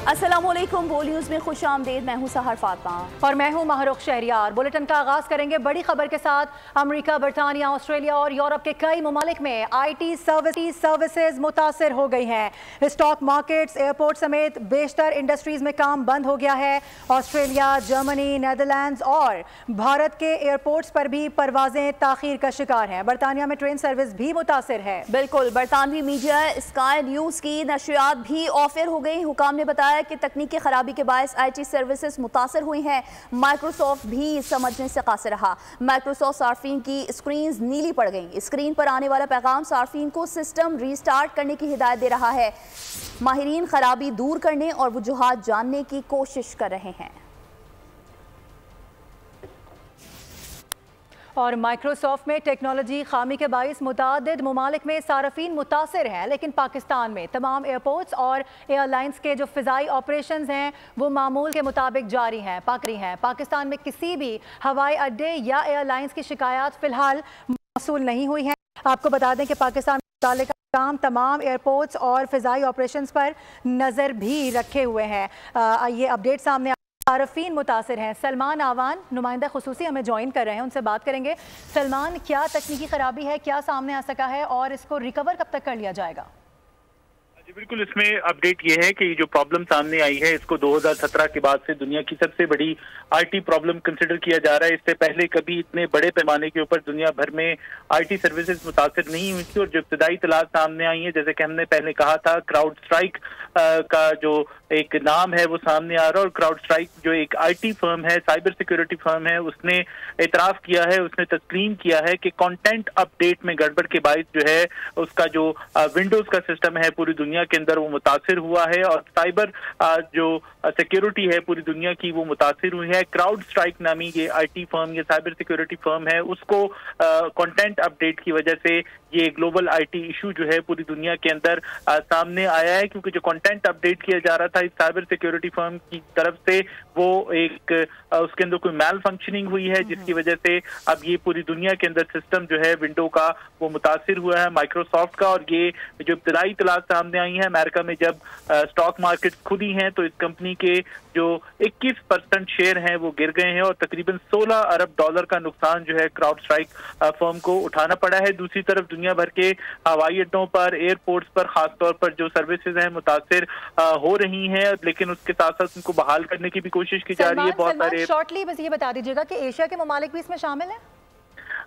अस्सलामुअलैकुम, बोल न्यूज़ में खुश आमदेद। मैं हूँ सहर फातमा और मैं हूँ महरुख शहरियार। बुलेटिन का आगाज करेंगे बड़ी खबर के साथ। अमेरिका, बरतानिया, ऑस्ट्रेलिया और यूरोप के कई ममालिक में IT सर्विसेज मुतासर हो गई हैं। स्टॉक मार्केट्स, एयरपोर्ट समेत बेशतर इंडस्ट्रीज में काम बंद हो गया है। ऑस्ट्रेलिया, जर्मनी, नेदरलैंड्स और भारत के एयरपोर्ट्स पर भी परवाजें ताखीर का शिकार हैं। बरतानिया में ट्रेन सर्विस भी मुतासर है। बिल्कुल, बरतानवी मीडिया स्काई न्यूज़ की नशरियात भी ऑफर हो गई। हुकाम ने बताया कि तकनीकी खराबी के बायस IT सर्विसेज मुतासर हुई हैं। माइक्रोसॉफ्ट भी समझने से कासिर रहा। माइक्रोसॉफ्ट सार्फिन की स्क्रीन नीली पड़ गई। स्क्रीन पर आने वाला पैगाम सार्फिन को सिस्टम रीस्टार्ट करने की हिदायत दे रहा है। माहिरीन खराबी दूर करने और वजूहात जानने की कोशिश कर रहे हैं। और माइक्रोसॉफ्ट में टेक्नोलॉजी खामी के बाइस मुतादिद ममालिक में सार्फिन मुतासर हैं, लेकिन पाकिस्तान में तमाम एयरपोर्ट्स और एयरलाइंस के जो फ़िज़ाई ऑपरेशंस हैं वो मामूल के मुताबिक जारी हैं। पाकिस्तान में किसी भी हवाई अड्डे या एयरलाइंस की शिकायत फ़िलहाल मौसूल नहीं हुई है। आपको बता दें कि पाकिस्तान में काम तमाम एयरपोर्ट्स और फ़िज़ाई ऑपरेशंस पर नज़र भी रखे हुए हैं। ये अपडेट सामने सार्फिन मुतासर हैं। सलमान आवान नुमाइंदा खुसूसी हमें ज्वाइन कर रहे हैं, उनसे बात करेंगे। सलमान, क्या तकनीकी खराबी है, क्या सामने आ सका है और इसको रिकवर कब तक कर लिया जाएगा? जी बिल्कुल, इसमें अपडेट ये है कि जो प्रॉब्लम सामने आई है इसको 2017 के बाद से दुनिया की सबसे बड़ी IT प्रॉब्लम कंसिडर किया जा रहा है। इससे पहले कभी इतने बड़े पैमाने के ऊपर दुनिया भर में IT सर्विसेज मुतासर नहीं हुई थी। और जो इब्तदाई इतलात सामने आई है, जैसे कि हमने पहले कहा था, क्राउड स्ट्राइक का जो एक नाम है वो सामने आ रहा है। और क्राउड स्ट्राइक जो एक IT फर्म है, साइबर सिक्योरिटी फर्म है, उसने एतराफ़ किया है, उसने तस्लीम किया है कि कंटेंट अपडेट में गड़बड़ के बायस जो है उसका जो विंडोज का सिस्टम है पूरी दुनिया के अंदर वो मुतासिर हुआ है। और साइबर जो सिक्योरिटी है पूरी दुनिया की वो मुतासिर हुई है। क्राउड स्ट्राइक नामी ये IT फर्म, ये साइबर सिक्योरिटी फर्म है, उसको कंटेंट अपडेट की वजह से ये ग्लोबल IT इशू जो है पूरी दुनिया के अंदर सामने आया है। क्योंकि जो कंटेंट अपडेट किया जा रहा था इस साइबर सिक्योरिटी फर्म की तरफ से वो एक उसके अंदर कोई मैल फंक्शनिंग हुई है, जिसकी वजह से अब ये पूरी दुनिया के अंदर सिस्टम जो है विंडो का वो मुतासिर हुआ है माइक्रोसॉफ्ट का। और ये जो इब्तदाई इतलात सामने आई है, अमेरिका में जब स्टॉक मार्केट खुली हैं तो इस कंपनी के जो 21% शेयर हैं वो गिर गए हैं और तकरीबन $16 अरब का नुकसान जो है क्राउड स्ट्राइक फर्म को उठाना पड़ा है। दूसरी तरफ दुनिया भर के हवाई अड्डों पर, एयरपोर्ट्स पर खासतौर पर जो सर्विसेज हैं मुतासिर हो रही हैं, लेकिन उसके साथ साथ उनको बहाल करने की भी कोशिश की जा रही है। बहुत सारे शॉर्टली बस ये बता दीजिएगा कि एशिया के ममालिक भी इसमें शामिल हैं?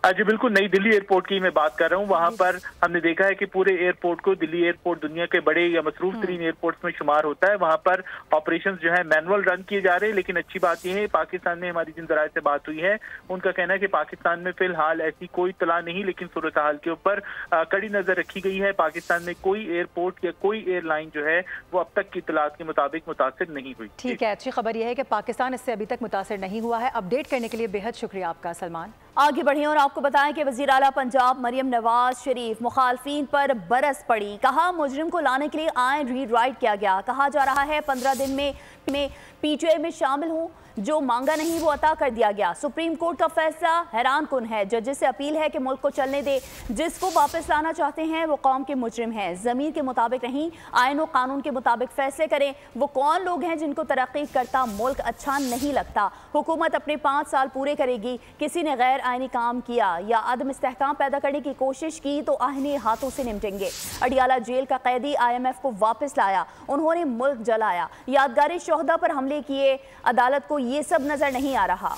जी बिल्कुल, नई दिल्ली एयरपोर्ट की मैं बात कर रहा हूँ। वहाँ पर हमने देखा है कि पूरे एयरपोर्ट को, दिल्ली एयरपोर्ट दुनिया के बड़े या मसरूफ तरीन एयरपोर्ट्स में शुमार होता है। वहाँ पर ऑपरेशंस जो है मैनुअल रन किए जा रहे हैं। लेकिन अच्छी बात यह है, पाकिस्तान में हमारी जिन जराये से बात हुई है उनका कहना है कि पाकिस्तान में फिलहाल ऐसी कोई इत्तला नहीं, लेकिन सूरत हाल के ऊपर कड़ी नजर रखी गई है। पाकिस्तान में कोई एयरपोर्ट या कोई एयरलाइन जो है वो अब तक की इत्तलात के मुताबिक मुतासिर नहीं हुई। ठीक है, अच्छी खबर यह है कि पाकिस्तान इससे अभी तक मुतासिर नहीं हुआ है। अपडेट करने के लिए बेहद शुक्रिया आपका सलमान। आगे बढ़े और आपको बताएं कि वज़ीर आला पंजाब मरियम नवाज शरीफ मुखालफीन पर बरस पड़ी। कहा मुजरिम को लाने के लिए आइन रीड राइट किया गया। कहा जा रहा है 15 दिन में PTI में शामिल हूँ, जो मांगा नहीं वो अता कर दिया गया। सुप्रीम कोर्ट का फैसला हैरान कुन है। जजेस से अपील है कि मुल्क को चलने दे। जिसको वापस लाना चाहते हैं वो कौम के मुजरिम हैं, ज़मीर के मुताबिक नहीं, आइन और कानून के मुताबिक फैसले करें। वो कौन लोग हैं जिनको तरक्की करता मुल्क अच्छा नहीं लगता। हुकूमत अपने 5 साल पूरे करेगी। किसी ने गैर आइनी काम किया या अदम इस्तेहकाम पैदा करने की कोशिश की तो आइनी हाथों से निपटेंगे। अडियाला जेल का कैदी IMF को वापस लाया, उन्होंने मुल्क जलाया, यादगारी शोहदा पर हमले किए। अदालत को ये सब नजर नहीं आ रहा।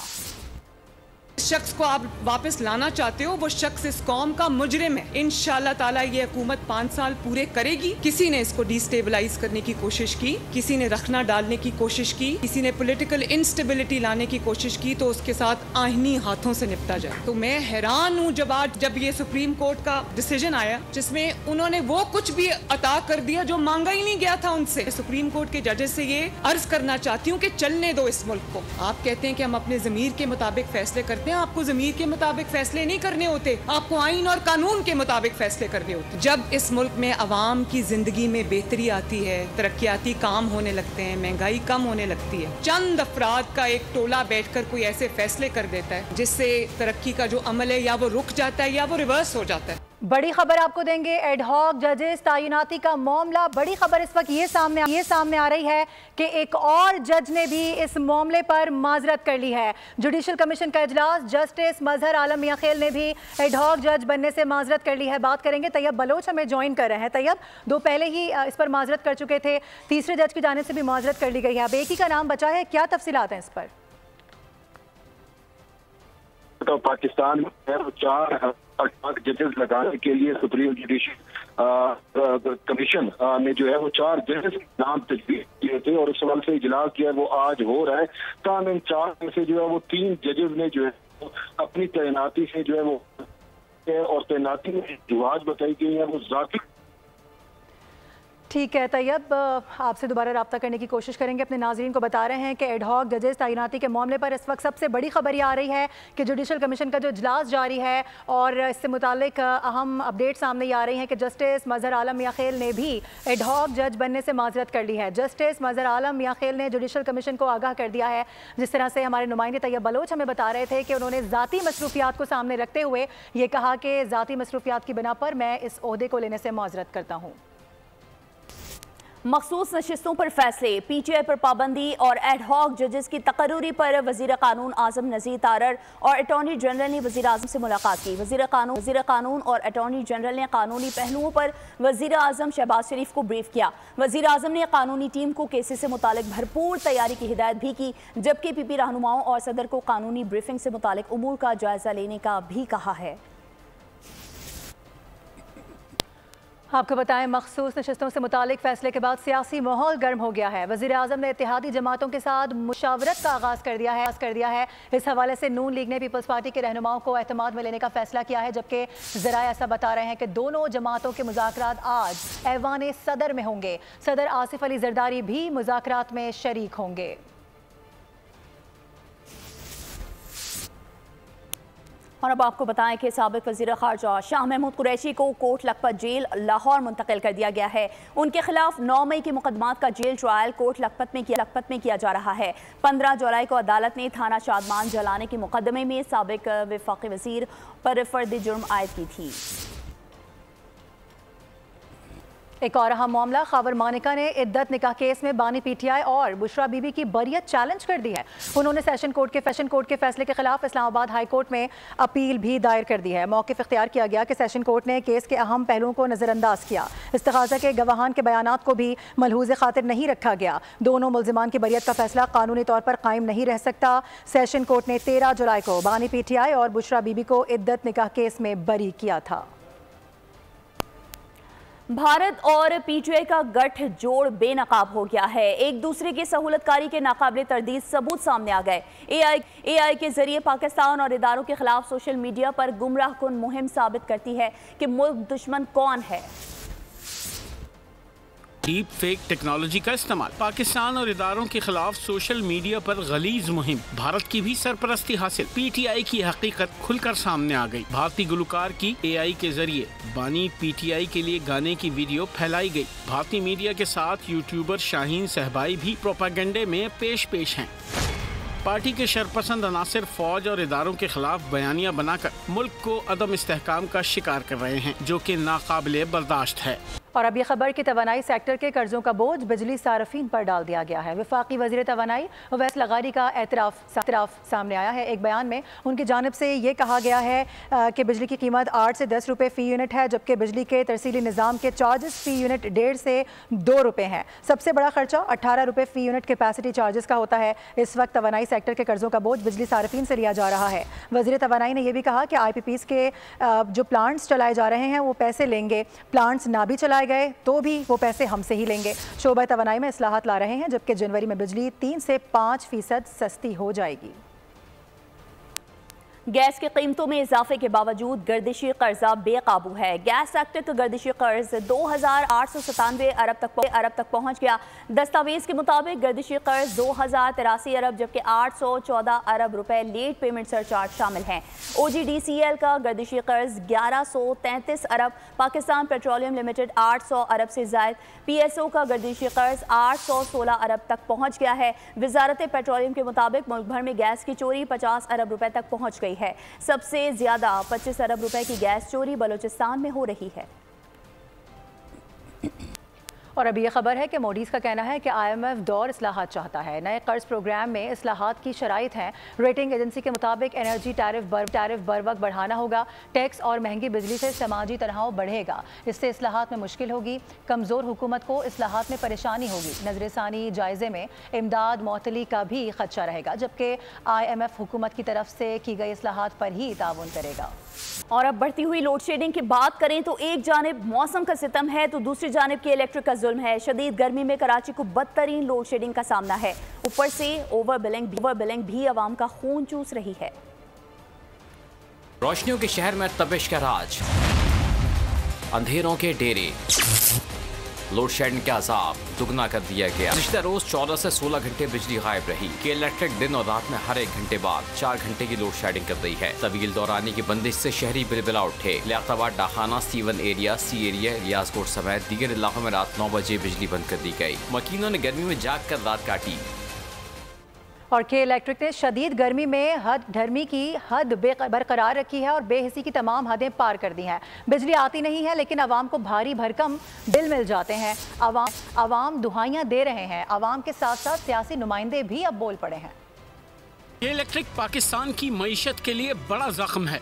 शख्स को आप वापस लाना चाहते हो, वो शख्स इस कौम का मुजरिम है। इंशाअल्लाह ताला ये हुकूमत 5 साल पूरे करेगी। किसी ने इसको डिस्टेबलाइज करने की कोशिश की, किसी ने रखना डालने की कोशिश की, किसी ने पॉलिटिकल इंस्टेबिलिटी लाने की कोशिश की, तो उसके साथ आईनी हाथों से निपटा जाए। तो मैं हैरान हूँ जब ये सुप्रीम कोर्ट का डिसीजन आया जिसमें उन्होंने वो कुछ भी अता कर दिया जो मांगा ही नहीं गया था उनसे। सुप्रीम कोर्ट के जजेस से ये अर्ज करना चाहती हूँ कि चलने दो इस मुल्क को। आप कहते हैं कि हम अपने जमीर के मुताबिक फैसले करते हैं, आपको जमीर के मुताबिक फैसले नहीं करने होते, आपको आइन और कानून के मुताबिक फैसले करने होते। जब इस मुल्क में अवाम की जिंदगी में बेहतरी आती है, तरक्याती काम होने लगते हैं, महंगाई कम होने लगती है, चंद अफराद का एक टोला बैठकर कोई ऐसे फैसले कर देता है जिससे तरक्की का जो अमल है या वो रुक जाता है या वो रिवर्स हो जाता है। बड़ी खबर आपको देंगे, एडहॉक जजेस तैनाती का मामला। बड़ी खबर इस वक्त ये सामने आ रही है कि एक और जज ने भी इस मामले पर माजरत कर ली है। जुडिशल कमीशन का इजलास, जस्टिस मजहर आलम मियां खेल ने भी एडहॉक जज बनने से माजरत कर ली है। बात करेंगे, तैयब बलोच हमें ज्वाइन कर रहे हैं। तैयब, दो पहले ही इस पर माजरत कर चुके थे, तीसरे जज की जानिब से भी माजरत कर ली गई है, अब एक ही का नाम बचा है, क्या तफसीलात हैं इस पर? तो पाकिस्तान में 4 जजेस लगाने के लिए सुप्रीम जुडिशल कमीशन ने जो है वो 4 जजेस नाम तजवीज़ किए थे और इस सवाल से इजलास जो है वो आज हो रहा है। ताहम इन 4 में से जो है वो 3 जजेस ने जो है अपनी तैनाती से जो है वो और तैनाती में जो आज बताई गई है वो जाती। ठीक है तैयब, आपसे दोबारा रब्ता करने की कोशिश करेंगे। अपने नाज़रीन को बता रहे हैं कि एडहॉक जजेस तैनाती के मामले पर इस वक्त सबसे बड़ी खबर ये आ रही है कि जुडिशल कमीशन का जो इजलास जारी है और इससे मुतालिक अहम अपडेट सामने आ रही हैं कि जस्टिस मजहर आलम मियां खेल ने भी एडहॉक जज बनने से माजरत कर ली है। जस्टिस मजहर आलम मियां खेल ने जुडिशल कमीशन को आगाह कर दिया है, जिस तरह से हमारे नुमाइंदे तैयब बलोच हमें बता रहे थे कि उन्होंने ज़ाती मसरूफियात को सामने रखते हुए ये कहा कि ज़ाती मसरूफियात की बिना पर मैं इस ओहदे को लेने से माजरत करता हूँ। मखसूस नशिस्तों पर फैसले, पीटीआई पर पाबंदी और एडहॉक जजेस की तकर्री पर वजीर कानून आजम नज़ीर तारर और अटॉर्नी जनरल ने वजीर आजम से मुलाकात की। वजीर कानून और अटॉर्नी जनरल ने कानूनी पहलुओं पर वजीर आजम शहबाज शरीफ को ब्रीफ किया। वजीर आजम ने कानूनी टीम को केसेस से मुतालिक भरपूर तैयारी की हिदायत भी की, जबकि पीपी रहनुमाओं और सदर को कानूनी ब्रीफिंग से मुतालिक उमूर का जायजा लेने का भी कहा है। आपको बताएं, मखसूस नशिस्तों से मुतालिक फैसले के बाद सियासी माहौल गर्म हो गया है। वज़ीर आज़म ने इत्तेहादी जमातों के साथ मुशावरत का आगाज़ कर दिया है। इस हवाले से नून लीग ने पीपल्स पार्टी के रहनुमाओं को एतमाद में लेने का फैसला किया है, जबकि ज़राए ऐसा बता रहे हैं कि दोनों जमातों के मुज़ाकरात आज ऐवान सदर में होंगे। सदर आसिफ अली जरदारी भी मुज़ाकरात में शरीक होंगे। और अब आपको बताएं कि साबिक वज़ीर ख़ारजा शाह महमूद कुरैशी को कोट लखपत जेल लाहौर मुंतकिल कर दिया गया है। उनके खिलाफ 9 मई के मुकदमात का जेल ट्रायल कोट लखपत में किया जा रहा है। 15 जुलाई को अदालत ने थाना शादमान जलाने के मुकदमे में साबिक वफाकी वज़ीर पर फर्द जुर्म आयद की थी। एक और अहम मामला, खबर मानिका ने इद्दत निकाह केस में बानी पीटीआई और बुशरा बीबी की बरियत चैलेंज कर दी है। उन्होंने सेशन कोर्ट के फैसले के खिलाफ इस्लामाबाद हाई कोर्ट में अपील भी दायर कर दी है। मौक़िफ़ इख्तियार किया गया कि सेशन कोर्ट ने केस के अहम पहलुओं को नज़रअंदाज किया। इस्तिग़ासा के गवाहान के बयानात को भी मलहूज़ खातिर नहीं रखा गया। दोनों मुल्ज़िमान की बरियत का फैसला कानूनी तौर पर कायम नहीं रह सकता। सेशन कोर्ट ने 13 जुलाई को बानी पीटीआई और बुशरा बीबी को इद्दत निकाह केस में बरी किया था। भारत और पीटीआई का गठजोड़ बेनकाब हो गया है। एक दूसरे की सहूलतकारी के नाकाबिले तरदीद सबूत सामने आ गए। एआई के जरिए पाकिस्तान और इदारों के खिलाफ सोशल मीडिया पर गुमराह कुन मुहिम साबित करती है कि मुल्क दुश्मन कौन है। डीप फेक टेक्नोलॉजी का इस्तेमाल, पाकिस्तान और इदारों के खिलाफ सोशल मीडिया पर गलीज मुहिम, भारत की भी सरपरस्ती हासिल। पीटीआई की हकीकत खुलकर सामने आ गई। भारतीय गुलकार की एआई के जरिए बानी पीटीआई के लिए गाने की वीडियो फैलाई गई। भारतीय मीडिया के साथ यूट्यूबर शाहीन सहबाई भी प्रोपेगेंडे में पेश हैं। पार्टी के शरपसंद अनासिर फौज और इदारों के खिलाफ बयानिया बनाकर मुल्क को अदम इस्तेहकाम का शिकार कर रहे हैं, जो कि नाकाबिले बर्दाश्त है। और अब ये खबर कि तवानाई सेक्टर के कर्जों का बोझ बिजली सार्फिन पर डाल दिया गया है। वफाकी वज़ीर तवानाई उवैस लगारी का एतराफ़ सामने आया है। एक बयान में उनकी जानिब से ये कहा गया है कि बिजली की कीमत 8 से 10 रुपये फ़ी यूनिट है, जबकि बिजली के तरसीली निज़ाम के चार्जेस फ़ी यूनिट 1.5 से 2 रुपये हैं। सबसे बड़ा खर्चा 18 रुपये फ़ी यूनिट कैपेसिटी चार्जेस का होता है। इस वक्त तवानाई सेक्टर के कर्जों का बोझ बिजली सार्फिन से लिया जा रहा है। वज़ीर तवानाई ने यह भी कहा कि IPPs के जो प्लांट्स चलाए जा रहे हैं वो पैसे लेंगे, प्लांट्स ना भी चलाए गए तो भी वो पैसे हमसे ही लेंगे। शोबा तवानाई में इस्लाहात ला रहे हैं, जबकि जनवरी में बिजली 3 से 5% सस्ती हो जाएगी। गैस की कीमतों में इजाफे के बावजूद गर्दिशी कर्जा बेकाबू है। गैस सेक्टर का गर्दिशी कर्ज 2,897 अरब तक पहुंच गया। दस्तावेज के मुताबिक गर्दिशी कर्ज 2,083 अरब जबकि 814 अरब रुपए लेट पेमेंट सरचार्ज शामिल हैं। OGDCL का गर्दिशी कर्ज 1133 अरब, पाकिस्तान पेट्रोलियम लिमिटेड 800 अरब से जायद, PSO का गर्दिशी कर्ज 816 अरब तक पहुँच गया है। वजारत पेट्रोलियम के मुताबिक मुल्क भर में गैस की चोरी 50 अरब रुपए तक पहुँच गई गई है। सबसे ज्यादा 25 अरब रुपए की गैस चोरी बलूचिस्तान में हो रही है। और अभी ये खबर है कि मोडीज़ का कहना है कि IMF दौर इस्लाहात चाहता है। नए कर्ज प्रोग्राम में इस्लाहात की शराइत हैं। रेटिंग एजेंसी के मुताबिक एनर्जी टैरिफ बर वक्त बढ़ाना होगा। टैक्स और महंगी बिजली से समाजी तनाव बढ़ेगा। इससे इस्लाहात में मुश्किल होगी। कमज़ोर हुकूमत को इस्लाहात में परेशानी होगी। नजरसानी जायजे में इमदाद मअतली का भी खदशा रहेगा, जबकि IMF हुकूमत की तरफ से की गई इस्लाहात पर ही ताउन करेगा। और अब बढ़ती हुई लोड शेडिंग की बात करें तो एक जानिब मौसम का सितम है तो दूसरी जानिब की इलेक्ट्रिक का जुल्म है। शदीद गर्मी में कराची को बदतरीन लोड शेडिंग का सामना है। ऊपर से ओवर बिलिंग भी आवाम का खून चूस रही है। रोशनियों के शहर में तपिश का राज, अंधेरों के डेरे, लोड शेडिंग का अजाब दुगना कर दिया गया। पिछले रोज 14 से 16 घंटे बिजली गायब रही। के इलेक्ट्रिक दिन और रात में हर 1 घंटे बाद 4 घंटे की लोड शेडिंग कर रही है। तवील दौरानी की बंदिश से शहरी बिलबिला उठे। Liaquatabad, Dakkhana, C1 area, C area, Riazkot समेत दीगर इलाकों में रात 9 बजे बिजली बंद कर दी गई। मकीनों ने गर्मी में जाग कर रात काटी। और के इलेक्ट्रिक ने शदीद गर्मी में गर्मी की हद बरकरार रखी है और बेहिसी की तमाम हदें पार कर दी हैं। बिजली आती नहीं है लेकिन आवाम को भारी भरकम बिल मिल जाते हैं। आवाम दुहाइयाँ दे रहे हैं। आवाम के साथ साथ सियासी नुमाइंदे भी अब बोल पड़े हैं। के इलेक्ट्रिक पाकिस्तान की मईशत के लिए बड़ा जख्म है।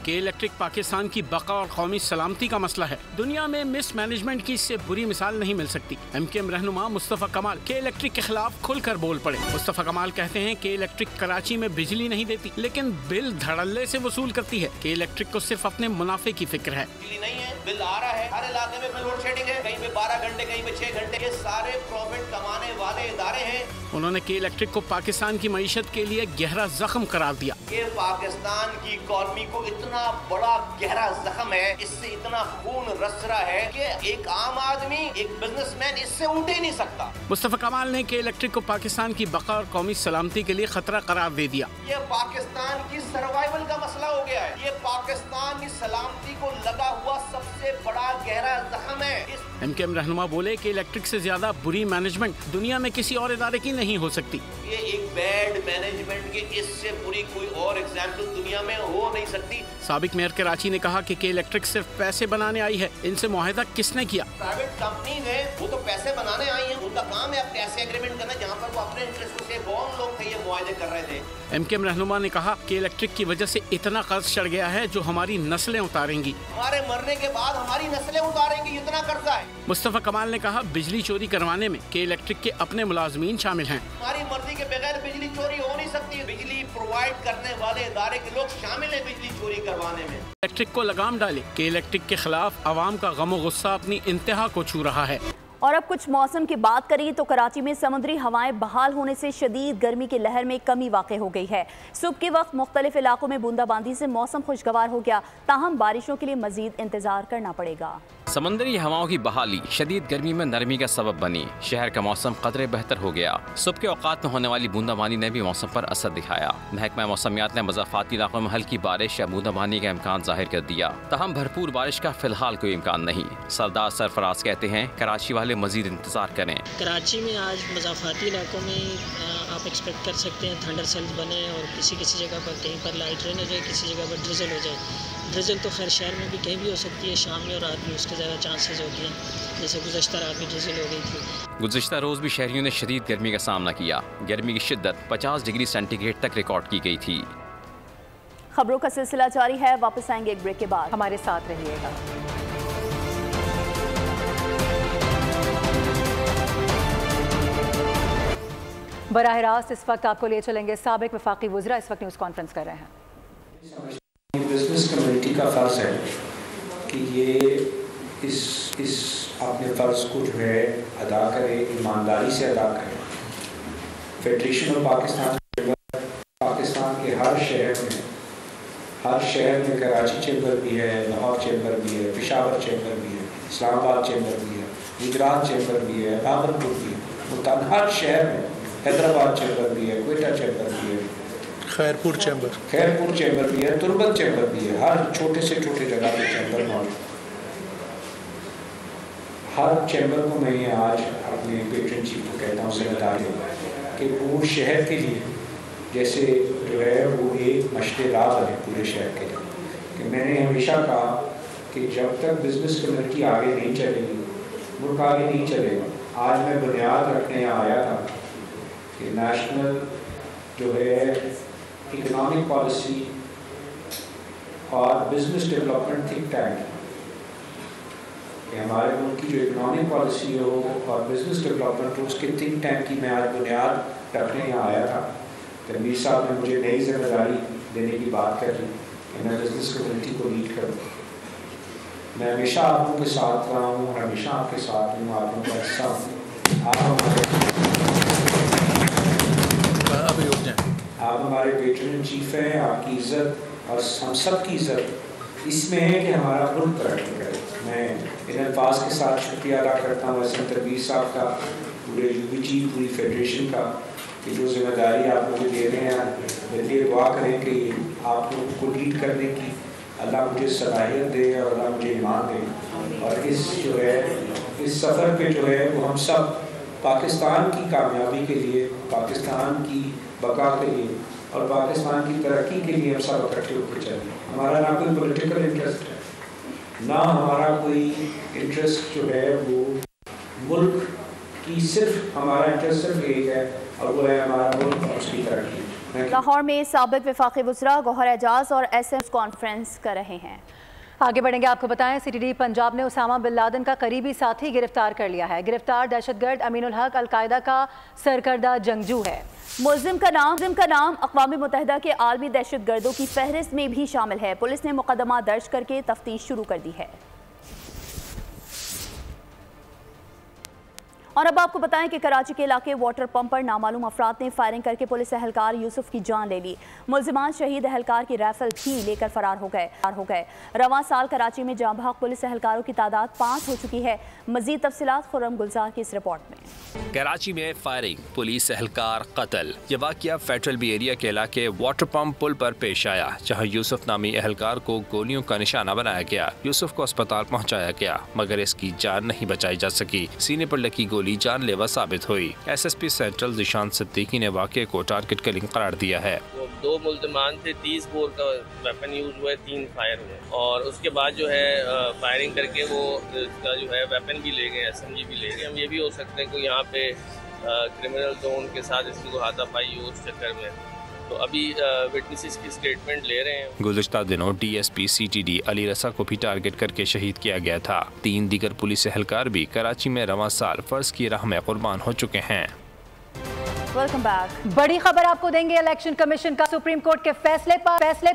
के इलेक्ट्रिक पाकिस्तान की बका और कौमी सलामती का मसला है। दुनिया में मिस मैनेजमेंट की इससे बुरी मिसाल नहीं मिल सकती। MKM रहनुमा मुस्तफ़ा कमाल के इलेक्ट्रिक के खिलाफ खुलकर बोल पड़े। मुस्तफ़ा कमाल कहते हैं कि इलेक्ट्रिक कराची में बिजली नहीं देती लेकिन बिल धड़ल्ले से वसूल करती है। के इलेक्ट्रिक को सिर्फ अपने मुनाफे की फिक्र है। बिजली नहीं है, बिल आ रहा है, हर इलाके में लोड शेडिंग है, कहीं पे 12 घंटे, कहीं पे 6 घंटे। ये सारे प्रॉफिट कमाने वाले इदारे हैं। उन्होंने के इलेक्ट्रिक को पाकिस्तान की मईशत के लिए गहरा जख्म करार दिया। ये पाकिस्तान की इकॉनमी को इतना बड़ा गहरा जख्म है, इससे इतना खून रस रहा है कि एक आम आदमी, एक बिजनेसमैन इससे उठ ही नहीं सकता। मुस्तफ़ा कमाल ने के इलेक्ट्रिक को पाकिस्तान की बका और कौमी सलामती के लिए खतरा करार दे दिया। ये पाकिस्तान की सर्वाइवल का मसला हो गया है। ये पाकिस्तान की सलामती को लगा हुआ सबसे बड़ा गहरा जख्म है। MKM रहनुमा बोले कि इलेक्ट्रिक से ज्यादा बुरी मैनेजमेंट दुनिया में किसी और इदारे की नहीं हो सकती। ये एक बैड मैनेजमेंट की इससे बुरी कोई और एग्जाम्पल दुनिया में हो नहीं सकती। साबिक मेयर कराची ने कहा कि इलेक्ट्रिक सिर्फ पैसे बनाने आई है। इनसे मुआहिदा किसने किया? प्राइवेट कंपनीज है, वो तो पैसे बनाने आई हैं। उनका काम है पैसे एग्रीमेंट करना, जहाँ पर वो अपने इंटरेस्ट से कौन लोग थे ये मुआहिदे कर रहे थे। MKM रहनुमा ने कहा कि इलेक्ट्रिक की वजह से इतना कर्ज चढ़ गया है जो हमारी नस्लें उतारेंगी। हमारे मरने के बाद हमारी नस्लें उतारेंगी, इतना कर्जा है। मुस्तफ़ा कमाल ने कहा बिजली चोरी करवाने में के इलेक्ट्रिक के अपने मुलाजमीन शामिल हैं। हमारी मर्जी के बगैर बिजली चोरी हो नहीं सकती। बिजली प्रोवाइड करने वाले इदारे के लोग शामिल हैं बिजली चोरी करवाने में। इलेक्ट्रिक को लगाम डाले। के इलेक्ट्रिक के खिलाफ आवाम का गम और गुस्सा अपनी इंतहा को छू रहा है। और अब कुछ मौसम की बात करें तो कराची में समुद्री हवाएं बहाल होने से शदीद गर्मी की लहर में कमी वाक़ हो गई है। सुबह के वक्त मुख्तलिफ इलाकों में बूंदाबांदी से मौसम खुशगवार हो गया, ताहम बारिशों के लिए मजीद इंतजार करना पड़ेगा। समंदरी हवाओं की बहाली शदीद गर्मी में नरमी का सबब बनी। शहर का मौसम कदरे बेहतर हो गया। सुबह के औकात में होने वाली बूंदाबांदी ने भी मौसम पर असर दिखाया। महकमा मौसमियात ने मज़ाफ़ाती इलाकों में हल्की बारिश या बूंदाबांदी का इम्कान जाहिर कर दिया, ताहम भरपूर बारिश का फिलहाल कोई इम्कान नहीं। सरदार सरफराज कहते हैं कराची वाले मजीद इंतजार करें। कराची में आज मज़ाफ़ाती इलाकों में आप एक्सपेक्ट कर सकते हैं थंडर सेल्स बने और किसी जगह पर कहीं पर लाइट रेन हो जाए, किसी जगह पर ड्रिजल हो जाए। ड्रिजल तो खैर शहर में भी कहीं भी हो सकती है, शाम में और रात में उसके ज़्यादा चांसेस होती हैं। जैसे गुज़श्ता रात में ड्रिजल हो गई थी। गुज़श्ता रोज़ भी शहरियों ने शदीद गर्मी का सामना किया। गर्मी की शिद्दत 50 डिग्री सेंटीग्रेड तक रिकॉर्ड की गई थी। खबरों का सिलसिला जारी है, वापस आएंगे एक ब्रेक के बाद, हमारे साथ रहिएगा। बराह रास्त इस वक्त आपको ले चलेंगे साबिक वफाकी वज़रा इस वक्त न्यूज़ कॉन्फ्रेंस कर रहे हैं। बिजनेस कम्युनिटी का फ़र्ज़ है कि ये इस अपने फ़र्ज़ को जो है अदा करे, ईमानदारी से अदा करे। फेडरेशन ऑफ पाकिस्तान के हर शहर में कराची चैम्बर भी है, लाहौर चैम्बर भी है, पेशावर चैम्बर भी है, इस्लामाबाद चैम्बर भी है, गुजरात चैम्बर भी है, रावलपुर भी है, मुल्तान हर शहर में, हैदराबाद चैम्बर भी है, क्वेटा चैम्बर भी है, खैरपुर चैम्बर भी है, तुर्बत चैम्बर भी है। हर छोटे से छोटे जगह पे चैम्बर मौजूद। हर चैम्बर को मैं आज अपने पेट्रन चीफ को कहता हूँ जिम्मेदारी कि वो शहर के लिए जैसे जो है वो एक मशक़-ए-राह बने पूरे शहर के लिए। कि मैंने हमेशा कहा कि जब तक बिज़नेस कम्युनिटी आगे नहीं चलेगी, मुल्क आगे नहीं चलेगा। आज मैं बुनियाद रखने यहाँ आया था कि नेशनल जो है इकनॉमिक पॉलिसी और बिज़नेस डेवलपमेंट थिंक टैंक, कि हमारे मुल्क की जो इकनॉमिक पॉलिसी हो और बिज़नेस डेवलपमेंट हो, उसके थिंक टैंक की मैं आज बुनियाद रखने यहाँ आया था। तनवीर साहब ने मुझे नई जिम्मेदारी देने की बात कर दी कि मैं बिज़नेस कम्युनिटी को लीड करूँ। मैं हमेशा आप लोगों के साथ रहा हूँ और हमेशा आपके साथ हूँ, आप लोगों का हिस्सा हूँ। आप हमारे पेट्रन इन चीफ हैं। आपकी इज़्ज़त और हम सब की इज़्ज़त इसमें है कि हमारा मुल्क तरक्की करे। मैं इन अल्फाज के साथ शुक्रिया अदा करता हूँ वैसे तनवीर साहब का, पूरे UBG, पूरी फेडरेशन का, कि जो जिम्मेदारी आप मुझे दे रहे हैं। मेरे लिए दुआ करें कि आप लोगों को लीड करने की अल्लाह मुझे सलाहियत दे और अल्लाह मुझे ईमान दे। और इस जो है इस सफ़र पे जो है वो हम सब पाकिस्तान की कामयाबी के लिए, पाकिस्तान की बका के लिए और पाकिस्तान की तरक्की के लिए हम सब इकट्ठे होकर चलें। हमारा ना कोई पॉलिटिकल इंटरेस्ट है, ना हमारा कोई इंटरेस्ट जो है वो मुल्क की, सिर्फ हमारा इंटरेस्ट सिर्फ एक है और वो है हमारा मुल्क और उसकी तरक्की। लाहौर में साबिक वफाकी वज़रा गौहर एजाज और SM कॉन्फ्रेंस कर रहे हैं। आगे बढ़ेंगे, आपको बताएं CTD पंजाब ने उसामा बिन लादेन का करीबी साथी गिरफ्तार कर लिया है। गिरफ्तार दहशतगर्द अमीनुल हक अलकायदा का सरकर्दा जंगजू है। मुल्जिम का नाम अक़वाम मुत्तहिदा के आलमी दहशतगर्दों की फहरिस्त में भी शामिल है। पुलिस ने मुकदमा दर्ज करके तफ्तीश शुरू कर दी है। और अब आपको बताएं कि कराची के इलाके वाटर पंप पर नामालूम अफराद ने फायरिंग करके पुलिस एहलकार यूसुफ की जान ले ली। मुल्जिमान शहीद एहलकार की राइफल भी लेकर फरार हो गए। रवां साल कराची में जाँ बहक पुलिस एहलकारों की तादाद 5 हो चुकी है। मजीद तफसीलात खुर्रम गुलजार की इस रिपोर्ट में। कराची में फायरिंग, पुलिस एहलकार कत्ल। यह वाक़या फेडरल बी एरिया के इलाके वाटर पंप पुल पर पेश आया, जहाँ यूसुफ नामी एहलकार को गोलियों का निशाना बनाया गया। यूसुफ को अस्पताल पहुँचाया गया मगर इसकी जान नहीं बचाई जा सकी। सीने पर लगी गोली जानलेवा साबित हुई। SSP सेंट्रल जिशान सिद्दीकी ने वाक़े को टारगेट किलिंग करार दिया है। 2 मुल्ज़िमान थे, 30 बोर का वेपन यूज हुआ है, 3 फायर हुए और उसके बाद जो है फायरिंग करके वो इसका जो है वेपन भी ले गए, SMG भी ले गए। हम ये भी हो सकते हैं कि यहाँ पे क्रिमिनल जोन के साथ इसकी को हाथापाई हो उस चक्कर में। तो अभी विटनेसेस की स्टेटमेंट ले रहे हैं। गुज़िश्ता दिनों DSP CTD अली रसा को भी टारगेट करके शहीद किया गया था। 3 दीगर पुलिस एहलकार भी कराची में रवां साल फर्ज की राह में कुर्बान हो चुके हैं। Welcome back. बड़ी खबर आपको देंगे, इलेक्शन कमीशन का सुप्रीम कोर्ट के फैसले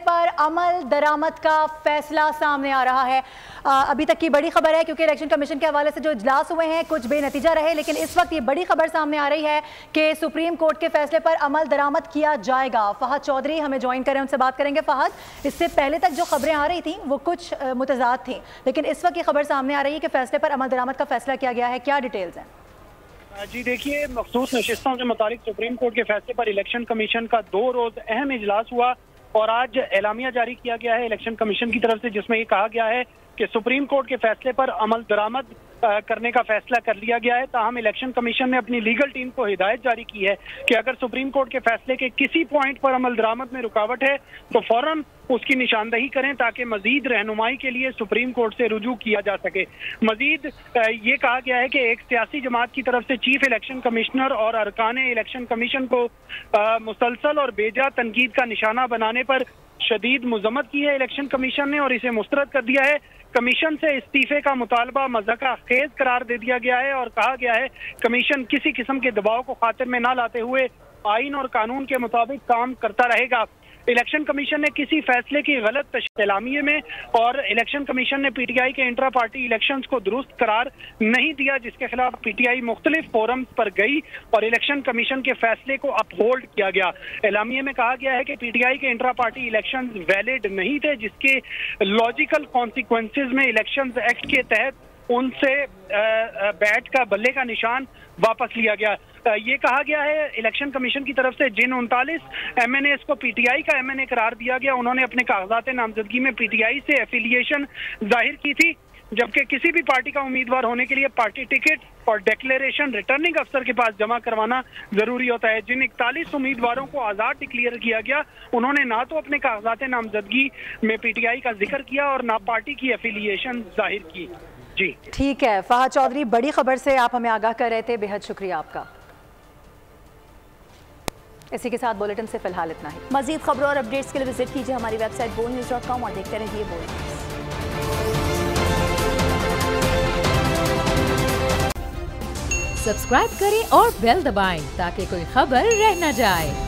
पर अमल दरामद का फैसला सामने आ रहा है। अभी तक की बड़ी खबर है क्योंकि इलेक्शन कमीशन के हवाले से जो इजलास हुए हैं कुछ बेनतीजा रहे, लेकिन इस वक्त ये बड़ी खबर सामने आ रही है कि सुप्रीम कोर्ट के फैसले पर अमल दरामद किया जाएगा। फहद चौधरी हमें ज्वाइन करें, उनसे बात करेंगे। फहद, इससे पहले तक जो खबरें आ रही थी वो कुछ मुतजाद थी, लेकिन इस वक्त ये खबर सामने आ रही है कि फैसले पर अमल दरामद का फैसला किया गया है। क्या डिटेल्स हैं? जी देखिए, मखसूस नशिस्तों के मुताबिक सुप्रीम कोर्ट के फैसले पर इलेक्शन कमीशन का 2 रोज अहम इजलास हुआ और आज एलामिया जारी किया गया है इलेक्शन कमीशन की तरफ से, जिसमें ये कहा गया है कि सुप्रीम कोर्ट के फैसले पर अमल दरामद करने का फैसला कर लिया गया है। ताहम इलेक्शन कमीशन ने अपनी लीगल टीम को हिदायत जारी की है कि अगर सुप्रीम कोर्ट के फैसले के किसी पॉइंट पर अमल दरामद में रुकावट है तो फौरन उसकी निशानदही करें ताकि मजीद रहनुमाई के लिए सुप्रीम कोर्ट से रुजू किया जा सके। मजीद ये कहा गया है कि एक सियासी जमात की तरफ से चीफ इलेक्शन कमिश्नर और अरकान इलेक्शन कमीशन को मुसलसल और बेजा तनकीद का निशाना बनाने पर शदीद मजम्मत की है इलेक्शन कमीशन ने और इसे मुस्तरद कर दिया है। कमीशन से इस्तीफे का मुतालबा मज़ाक़ा खेज करार दे दिया गया है और कहा गया है कमीशन किसी किस्म के दबाव को खातिर में न लाते हुए आइन और कानून के मुताबिक काम करता रहेगा। इलेक्शन कमीशन ने किसी फैसले की गलत एलामिये में और इलेक्शन कमीशन ने PTI के इंट्रा पार्टी इलेक्शंस को दुरुस्त करार नहीं दिया, जिसके खिलाफ PTI मुख्तलिफ फोरम्स पर गई और इलेक्शन कमीशन के फैसले को अपहोल्ड किया गया। एलामिये में कहा गया है कि PTI के इंट्रा पार्टी इलेक्शंस वैलिड नहीं थे, जिसके लॉजिकल कॉन्सिक्वेंसेज में इलेक्शंस एक्ट के तहत उनसे बैट का बल्ले का निशान वापस लिया गया। ये कहा गया है इलेक्शन कमीशन की तरफ से जिन 39 MNAs को PTI का MNA करार दिया गया, उन्होंने अपने कागजात नामजदगी में PTI से एफिलिएशन जाहिर की थी, जबकि किसी भी पार्टी का उम्मीदवार होने के लिए पार्टी टिकट और डिक्लेरेशन रिटर्निंग अफसर के पास जमा करवाना जरूरी होता है। जिन 41 उम्मीदवारों को आजाद डिक्लेयर किया गया, उन्होंने ना तो अपने कागजात नामजदगी में पीटीआई का जिक्र किया और ना पार्टी की एफिलिएशन जाहिर की। जी ठीक है फहद चौधरी, बड़ी खबर से आप हमें आगाह कर रहे थे, बेहद शुक्रिया आपका। इसी के साथ बुलेटिन से फिलहाल इतना ही। मजीद खबरों और अपडेट्स के लिए विजिट कीजिए हमारी वेबसाइट boldnews.com और देखते रहिए बोल्ड न्यूज। सब्सक्राइब करें और बेल दबाएं ताकि कोई खबर रह न जाए।